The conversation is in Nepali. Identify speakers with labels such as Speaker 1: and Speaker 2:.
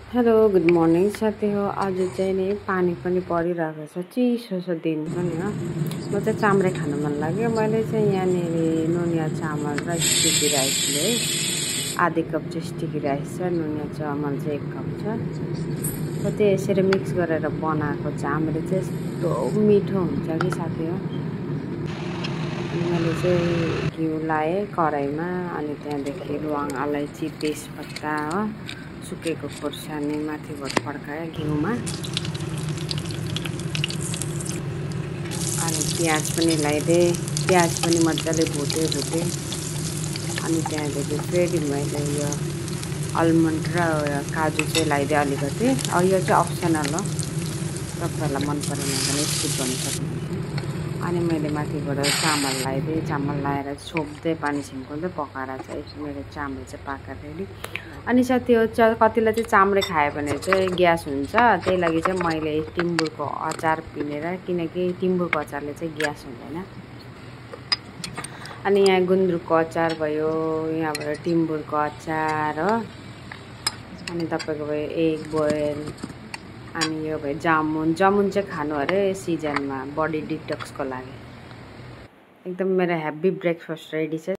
Speaker 1: हेलो गुड मर्निङ साथी हो। आज चाहिँ नि पानी पनि परिरहेको छ, चिसो दिन पनि हो। म चाहिँ चाम्रे खान मन लाग्यो। मैले चाहिँ यहाँनिर नुनिया चामल र स्टिकी राइस है, आधी कप चाहिँ स्टिकी राइस छ, नुनिया चामल चाहिँ 1 कप छ। र त्यो यसरी मिक्स गरेर बनाएको चाम्रे चाहिँ यस्तो मिठो हुन्छ कि साथी हो। अनि मैले चाहिँ घिउ लाएँ कराईमा, अनि त्यहाँदेखि ल्वाङ, अलैँची, तेजपत्ता हो, सुकेको खोर्सानी माथिबाट पड्काएँ घिउमा। अनि प्याज पनि लगाइदिएँ, प्याज पनि मजाले भुटेँ। अनि त्यहाँदेखि फेरि मैले यो आलमन्ड र काजु चाहिँ लगाइदिएँ अलिकति। यो चाहिँ अप्सनल हो, तपाईँहरूलाई मन परेन भने स्किप गर्नु सक्नुहुन्छ। अनि मैले माथिबाट चामल लगाइदिएँ। चामल लगाएर छोप्दै पानी छिम्काउँदै पकाएर चाहिँ मेरो चामल चाहिँ पाकेर रेडी। अनि साथी हो, कतिलाई चाहिँ चाम्रे खायो भने चाहिँ ग्यास हुन्छ, त्यही लागि चाहिँ मैले टिम्बुरको अचार पिनेर, किनकि टिम्बुरको अचारले चाहिँ ग्यास हुँदैन। अनि यहाँ गुन्द्रुकको अचार भयो, यहाँबाट टिम्बुरको अचार हो। अनि तपाईँको भयो एग बोइल, अनि यो भयो जामुन चाहिँ खानु अरे सिजनमा बडी डिटक्सको लागि। एकदम मेरो हेभी ब्रेकफास्ट रेडी छ।